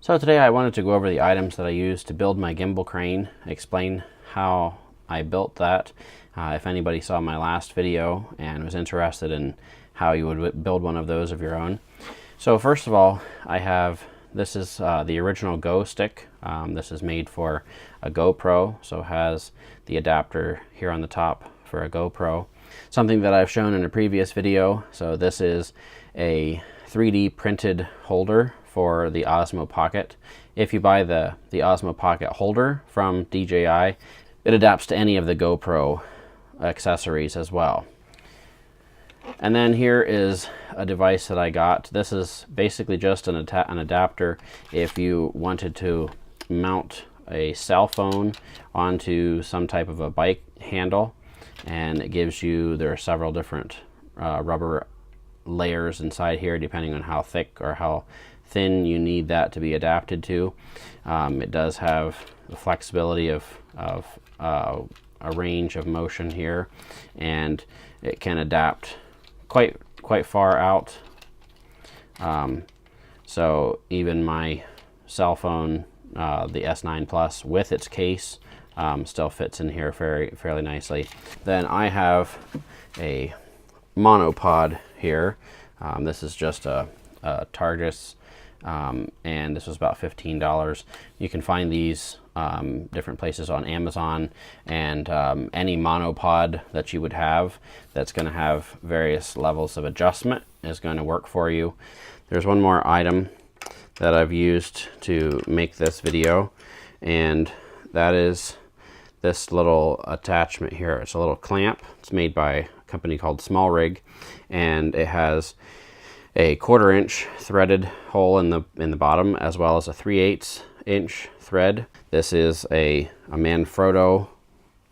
So today I wanted to go over the items that I used to build my gimbal crane, explain how I built that. If anybody saw my last video and was interested in how you would build one of those of your own. So first of all, this is the original Go stick. This is made for a GoPro, so it has the adapter here on the top for a GoPro. Something that I've shown in a previous video. So this is a 3D printed holder for the Osmo Pocket. If you buy the Osmo Pocket holder from DJI, it adapts to any of the GoPro accessories as well. And then here is a device that I got. This is basically just an adapter if you wanted to mount a cell phone onto some type of a bike handle, and it gives you, there are several different rubber layers inside here depending on how thick or how thin you need that to be adapted to. It does have the flexibility of a range of motion here, and it can adapt quite far out. So even my cell phone, the S9 Plus with its case, still fits in here fairly nicely. Then I have a monopod here. This is just a Targus, and this was about $15. You can find these different places on Amazon, and any monopod that you would have that's going to have various levels of adjustment is going to work for you. There's one more item that I've used to make this video, and that is this little attachment here. It's a little clamp. It's made by a company called SMALLRIG, and it has a 1/4 inch threaded hole in the bottom, as well as a 3/8 inch thread. This is a Manfrotto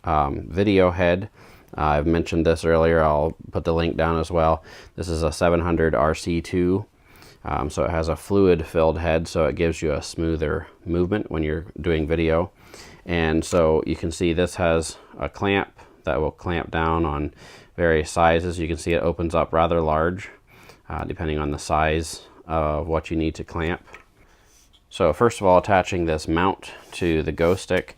video head. I've mentioned this earlier. I'll put the link down as well. This is a 700 RC2. So it has a fluid filled head, so it gives you a smoother movement when you're doing video. And so you can see this has a clamp that will clamp down on various sizes. You can see it opens up rather large, depending on the size of what you need to clamp. So first of all, attaching this mount to the Go stick,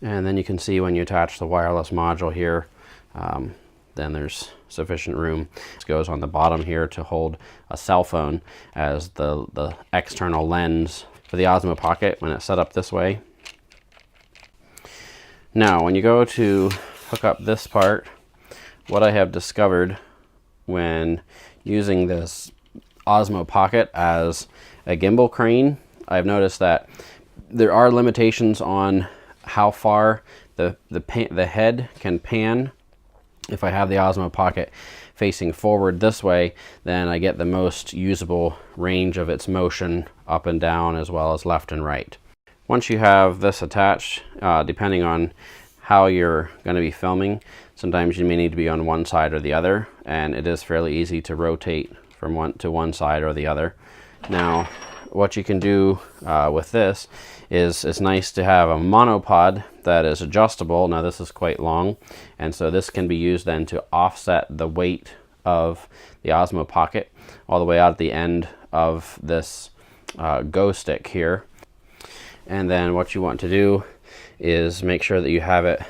and then you can see when you attach the wireless module here, then there's sufficient room. This goes on the bottom here to hold a cell phone as the external lens for the Osmo Pocket when it's set up this way. Now when you go to hook up this part, what I have discovered when using this Osmo Pocket as a gimbal crane, I've noticed that there are limitations on how far the head can pan. If I have the Osmo Pocket facing forward this way, then I get the most usable range of its motion up and down, as well as left and right. Once you have this attached, depending on how you're going to be filming, sometimes you may need to be on one side or the other, and it is fairly easy to rotate from one side or the other. Now, what you can do with this is, it's nice to have a monopod that is adjustable. Now this is quite long, and so this can be used then to offset the weight of the Osmo Pocket all the way out at the end of this Go stick here. And then what you want to do is make sure that you have it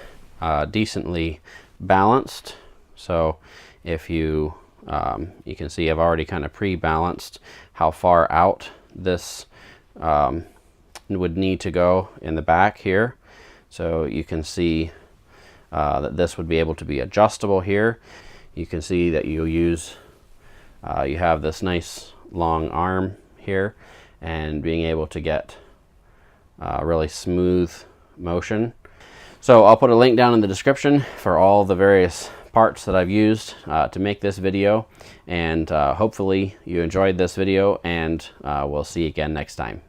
decently balanced. So if you can see I've already kind of pre-balanced how far out this would need to go in the back here. So you can see that this would be able to be adjustable here. You can see that you have this nice long arm here, and being able to get really smooth motion. So I'll put a link down in the description for all the various parts that I've used to make this video, and hopefully you enjoyed this video, and we'll see you again next time.